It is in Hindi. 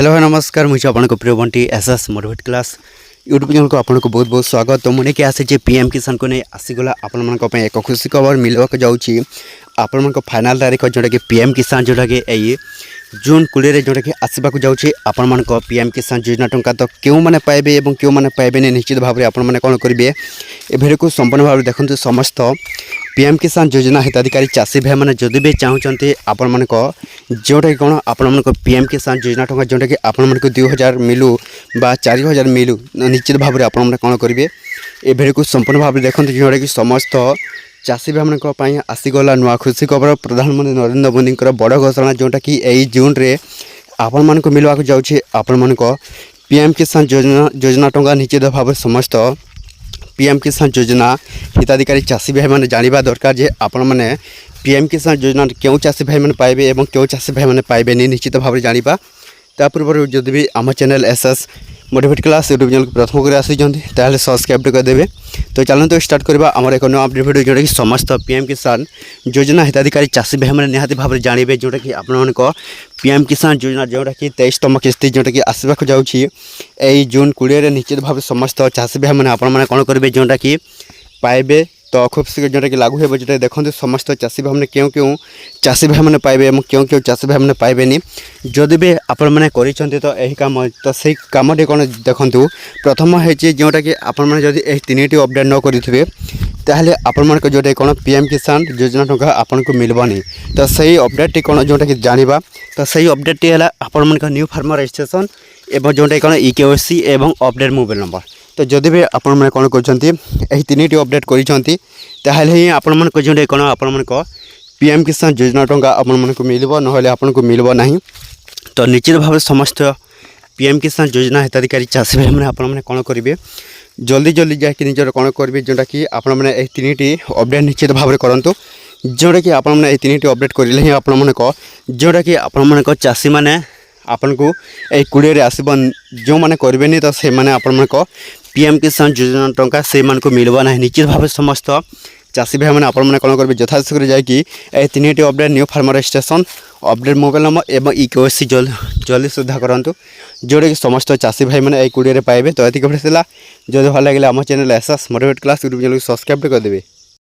हेलो नमस्कार मुझे आपको प्रिय Bunty SS motivate class YouTube channel को आपको बहुत बहुत स्वागत। तो मुझे आसी पीएम किसान को नहीं आसीगला आपण एक खुशी खबर मिलवाक जाऊँगी आपण फाइनाल तारीख जोटा कि पीएम किसान जोटा कि यही जून 20 जोटा कि आसवाक जाऊँगी आपण पीएम किसान योजना टंका तो क्यों मैंने पाइबे और क्यों मैंने पाइबे निश्चित भाव में आपण कौन करेंगे ए भिडियो को संपूर्ण भाव देखते समस्त पीएम किसान योजना हिताधिकारी चाषी भाई मैंने जदि भी चाहते आपण जोटा कि कौन आपण पीएम किसान योजना टंका जोटा कि आपण 2000 मिलू बा 4000 मिलू निश्चित भाव में आपण कौन करेंगे ए भिडियो को संपूर्ण भाव में देखते जोटा कि समस्त चाषी भाई मानी आसीगला नुआ खुशी खबर प्रधानमंत्री नरेंद्र मोदी बड़ घोषणा जोटा कि यही जून रे आपण मानक मिलवाक जाऊँगी आपण पीएम किसान योजना टंका निश्चित भाव में समस्त पीएम किसान योजना हिताधिकारी चाषी भाई मैंने जानवा दरकार जे आपण मैंने पीएम किसान योजना क्यों चाषी भाई मैंने पाइबे और क्यों चाषी भाई मैंने पाइबे निश्चित भाव में जानवा ता पूर्व जदि भी आम channel SS motivate class YouTube channel को प्रथम कर आसी सब्सक्राइब करदे। तो चलते स्टार्ट करवा आमर एक नुआ अपडेट वीडियो जोटा कि समस्त पीएम किसान योजना हिताधिकारी चाषी भाई मैंने निहाती भाव में जानवे जोटा कि आपण पीएम किसान योजना जोटा कि 23तम किस्ती जोटा कि आसवाक जाऊँगी यही जून 20 निश्चित भाव समस्त चाषी भाई मैंने आपण कौन करेंगे जोटा कि पाइबे तो खूब शीघ्र जोटा कि लागू हो जो देखते समस्त चाषी भाई मैंने क्यों क्यों चाषी भाई मैंने पाइबे और क्यों क्यों चाषी भाई मैंने पाइबे जदि भी आपण मैंने करिसेंते तो यही काम तो सही कामटी कौन देखु प्रथम है जोटा कि आपण मैंने जदि यही तीन अपडेट न करेंगे ताहले आपण मानक जोटा कौन पीएम किसान योजना टंका आपन को मिलबनी तो सही अपडेट कौन जोटा कि जानिबा तो सही अपडेट है आपण मानक न्यू फार्मर रजिस्ट्रेशन एवं जोटा कौन इकेवाईसी एवं अपडेट मोबाइल नंबर तो जदि भी आपण मैंने कौन कर तीन अपडेट करें आपण मानक जोटा कौन आपण पीएम किसान योजना टंका आपण को मिल ना आपन को मिलब ना तो निश्चित भाव समस्त पीएम किसान योजना हिताधिकारी चाषी भाई मैंने आपण मैंने कौन करेंगे जल्दी जल्दी जाकि निजर कौन करेंगे जोटा कि आपण मैंने तीन अपडेट निश्चित भाव में करूँ जोटा कि आपण मैंने तीन अपडेट करें आपण मानक जोटा कि आपण मानक चाषी मैंने आपन को यही 20 आसब जो मैंने करेंगे तो से मैंने आपण मानक पीएम किसान योजना टंका से मान को मिलवा ना निश्चित भाव समस्त चाषी भाई मैंने आपण मैंने कौन करेंगे यथाशीघ्र जाकि तीन update new farmer registration update mobile number एवं इकेवाईसी जल्दी सुविधा करूँ जोटा कि समस्त चाषी भाई मैंने यही 20 पाइबे। तो ये भिडियो जो भल लगे आम channel SS motivate class YouTube channel को सब्सक्राइब करदेवे।